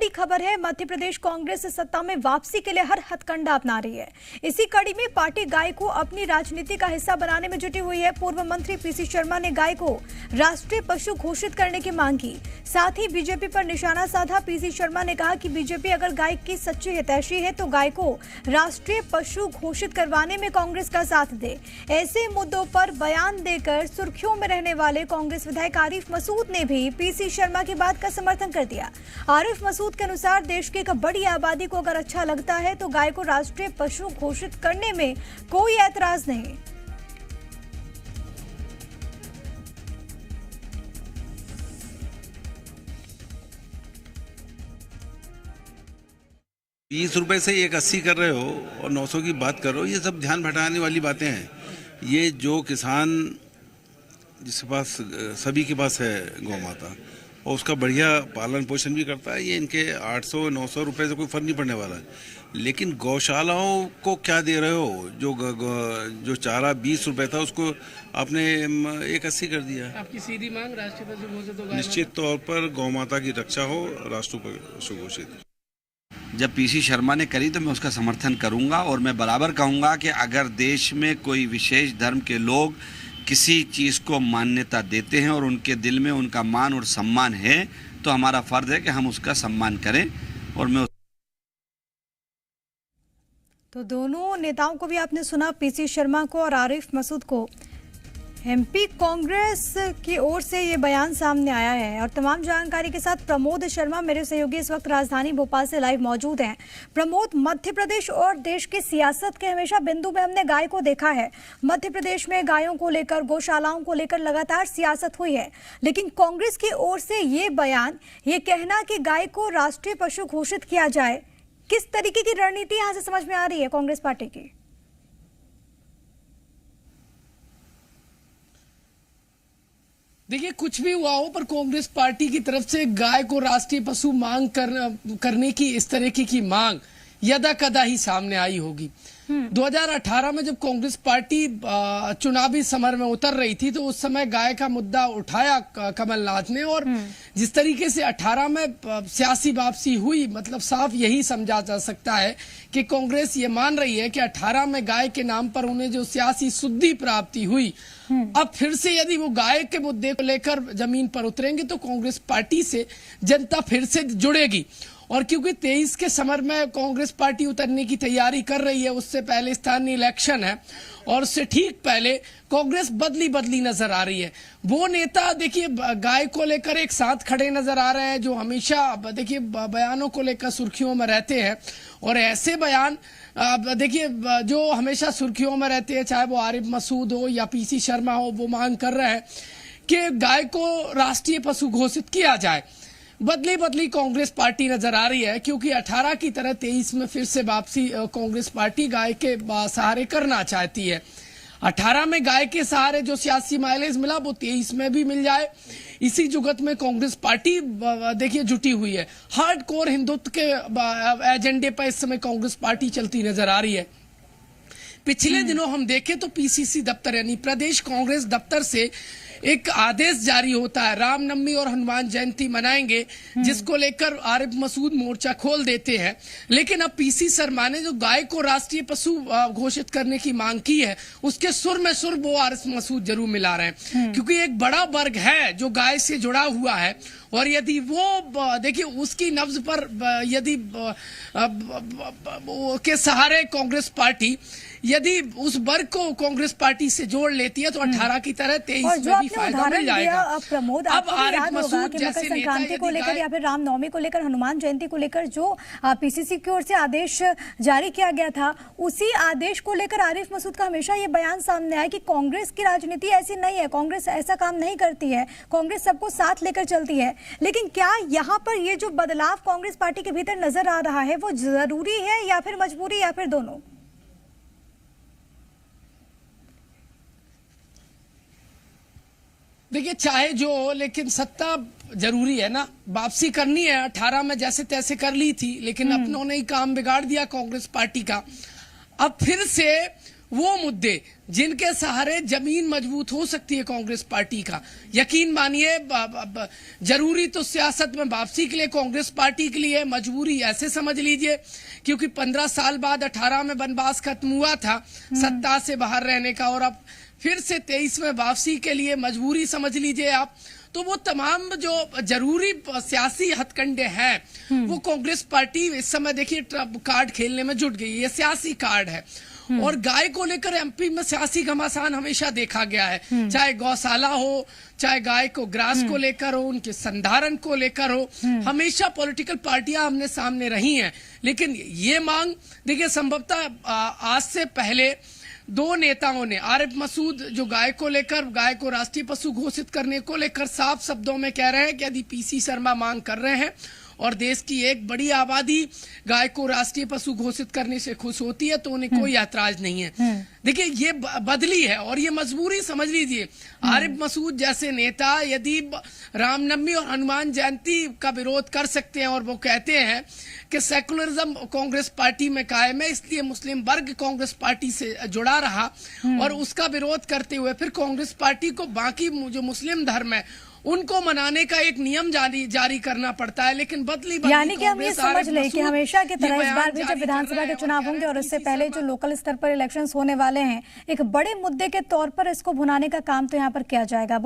बड़ी खबर है, मध्य प्रदेश कांग्रेस सत्ता में वापसी के लिए हर हथकंडा अपना रही है। इसी कड़ी में पार्टी गाय को अपनी राजनीति का हिस्सा बनाने में जुटी हुई है। पूर्व मंत्री पीसी शर्मा ने गाय को राष्ट्रीय पशु घोषित करने की मांग की, साथ ही बीजेपी पर निशाना साधा। पीसी शर्मा ने कहा कि बीजेपी अगर गाय की सच्ची हितैषी है तो गाय को राष्ट्रीय पशु घोषित करवाने में कांग्रेस का साथ दे। ऐसे मुद्दों पर बयान देकर सुर्खियों में रहने वाले कांग्रेस विधायक आरिफ मसूद ने भी पीसी शर्मा की बात का समर्थन कर दिया। आरिफ मसूद के अनुसार देश की एक बड़ी आबादी को अगर अच्छा लगता है तो गाय को राष्ट्रीय पशु घोषित करने में कोई ऐतराज नहीं। ₹20 से 180 कर रहे हो और 900 की बात कर रहे हो, ये सब ध्यान भटकाने वाली बातें हैं। ये जो किसान जिसके पास सभी के पास है गौ माता और उसका बढ़िया पालन पोषण भी करता है, ये इनके 800-900 रुपए से कोई फर्क नहीं पड़ने वाला है। लेकिन गौशालाओं को क्या दे रहे हो? जो चारा 20 रुपए था उसको आपने 180 कर दिया। आपकी सीधी मांग राष्ट्रीय पशु घोषित हो? निश्चित तौर पर गौ माता की रक्षा हो, राष्ट्रीय पशु घोषित। जब पीसी शर्मा ने करी तो मैं उसका समर्थन करूंगा और मैं बराबर कहूंगा कि अगर देश में कोई विशेष धर्म के लोग किसी चीज़ को मान्यता देते हैं और उनके दिल में उनका मान और सम्मान है तो हमारा फर्ज है कि हम उसका सम्मान करें। और मैं तो दोनों नेताओं को भी आपने सुना, पीसी शर्मा को और आरिफ मसूद को। एमपी कांग्रेस की ओर से ये बयान सामने आया है और तमाम जानकारी के साथ प्रमोद शर्मा मेरे सहयोगी इस वक्त राजधानी भोपाल से लाइव मौजूद हैं। प्रमोद, मध्य प्रदेश और देश की सियासत के हमेशा बिंदु में हमने गाय को देखा है। मध्य प्रदेश में गायों को लेकर, गौशालाओं को लेकर लगातार सियासत हुई है, लेकिन कांग्रेस की ओर से ये बयान, ये कहना कि गाय को राष्ट्रीय पशु घोषित किया जाए, किस तरीके की रणनीति यहां से समझ में आ रही है कांग्रेस पार्टी की? देखिए, कुछ भी हुआ हो पर कांग्रेस पार्टी की तरफ से गाय को राष्ट्रीय पशु मांग करने की इस तरीके की मांग यदा कदा ही सामने आई होगी। 2018 में जब कांग्रेस पार्टी चुनावी समर में उतर रही थी तो उस समय गाय का मुद्दा उठाया कमलनाथ ने, और जिस तरीके से 18 में सियासी वापसी हुई, मतलब साफ यही समझा जा सकता है कि कांग्रेस ये मान रही है कि 18 में गाय के नाम पर उन्हें जो सियासी शुद्धि प्राप्ति हुई, अब फिर से यदि वो गाय के मुद्दे को लेकर जमीन पर उतरेंगे तो कांग्रेस पार्टी से जनता फिर से जुड़ेगी। और क्योंकि 23 के समर में कांग्रेस पार्टी उतरने की तैयारी कर रही है, उससे पहले स्थानीय इलेक्शन है और उससे ठीक पहले कांग्रेस बदली नजर आ रही है। वो नेता देखिए गाय को लेकर एक साथ खड़े नजर आ रहे हैं जो हमेशा देखिए बयानों को लेकर सुर्खियों में रहते हैं, और ऐसे बयान देखिए जो हमेशा सुर्खियों में रहते हैं, चाहे वो आरिफ मसूद हो या पीसी शर्मा हो, वो मांग कर रहे हैं कि गाय को राष्ट्रीय पशु घोषित किया जाए। बदली कांग्रेस पार्टी नजर आ रही है, क्योंकि 18 की तरह 23 में फिर से वापसी कांग्रेस पार्टी गाय के सहारे करना चाहती है। 18 में गाय के सहारे जो सियासी माइलेज मिला वो 23 में भी मिल जाए, इसी जुगत में कांग्रेस पार्टी देखिए जुटी हुई है। हार्डकोर हिंदुत्व के एजेंडे पर इस समय कांग्रेस पार्टी चलती नजर आ रही है। पिछले दिनों हम देखें तो पीसीसी दफ्तर यानी प्रदेश कांग्रेस दफ्तर से एक आदेश जारी होता है, रामनवमी और हनुमान जयंती मनाएंगे, जिसको लेकर आरिफ मसूद मोर्चा खोल देते हैं। लेकिन अब पीसी शर्मा ने जो गाय को राष्ट्रीय पशु घोषित करने की मांग की है, उसके सुर में सुर वो आरिफ मसूद जरूर मिला रहे हैं, क्योंकि एक बड़ा वर्ग है जो गाय से जुड़ा हुआ है, और यदि वो देखिए उसकी नब्ज पर यदि के सहारे कांग्रेस पार्टी यदि उस वर्ग को कांग्रेस पार्टी से जोड़ लेती है तो 18 की तरह 23 में भी फायदा मिल जाएगा। प्रमोद, आपको याद होगा कि मकर संक्रांति को लेकर या फिर रामनवमी को लेकर, हनुमान जयंती को लेकर जो पीसीसी की ओर से आदेश जारी किया गया था, उसी आदेश को लेकर आरिफ मसूद का हमेशा ये बयान सामने आया कि कांग्रेस की राजनीति ऐसी नहीं है, कांग्रेस ऐसा काम नहीं करती है, कांग्रेस सबको साथ लेकर चलती है। लेकिन क्या यहाँ पर ये जो बदलाव कांग्रेस पार्टी के भीतर नजर आ रहा है वो जरूरी है या फिर मजबूरी या फिर दोनों? देखिए, चाहे जो हो, लेकिन सत्ता जरूरी है ना, वापसी करनी है। 18 में जैसे तैसे कर ली थी, लेकिन अपनों ने ही काम बिगाड़ दिया कांग्रेस पार्टी का। अब फिर से वो मुद्दे जिनके सहारे जमीन मजबूत हो सकती है कांग्रेस पार्टी का, यकीन मानिए जरूरी तो सियासत में वापसी के लिए कांग्रेस पार्टी के लिए मजबूरी ऐसे समझ लीजिए, क्योंकि 15 साल बाद 18 में वनवास खत्म हुआ था सत्ता से बाहर रहने का, और अब फिर से 23 में वापसी के लिए मजबूरी समझ लीजिए आप। तो वो तमाम जो जरूरी सियासी हथकंडे हैं वो कांग्रेस पार्टी इस समय देखिए कार्ड खेलने में जुट गई है, सियासी कार्ड है। और गाय को लेकर एमपी में सियासी घमासान हमेशा देखा गया है, चाहे गौशाला हो, चाहे गाय को ग्रास को लेकर हो, उनके संधारण को लेकर हो, हमेशा पॉलिटिकल पार्टियां हमने सामने रही हैं। लेकिन ये मांग देखिए संभवतः आज से पहले दो नेताओं ने, आरिफ मसूद जो गाय को लेकर, गाय को राष्ट्रीय पशु घोषित करने को लेकर साफ शब्दों में कह रहे हैं कि यदि पीसी शर्मा मांग कर रहे हैं और देश की एक बड़ी आबादी गाय को राष्ट्रीय पशु घोषित करने से खुश होती है तो उन्हें कोई ऐतराज नहीं है। देखिए ये बदली है और ये मजबूरी समझ लीजिए। आरिफ मसूद जैसे नेता यदि रामनवमी और हनुमान जयंती का विरोध कर सकते हैं और वो कहते हैं कि सेकुलरिज्म कांग्रेस पार्टी में कायम है, इसलिए मुस्लिम वर्ग कांग्रेस पार्टी से जुड़ा रहा, और उसका विरोध करते हुए फिर कांग्रेस पार्टी को बाकी जो मुस्लिम धर्म है उनको मनाने का एक नियम जारी करना पड़ता है। लेकिन बदली यानी कि हम ये समझ लें कि हमेशा की तरह इस बार भी जब विधानसभा के चुनाव होंगे और इससे पहले जो लोकल स्तर पर इलेक्शंस होने वाले हैं, एक बड़े मुद्दे के तौर पर इसको भुनाने का काम तो यहाँ पर किया जाएगा।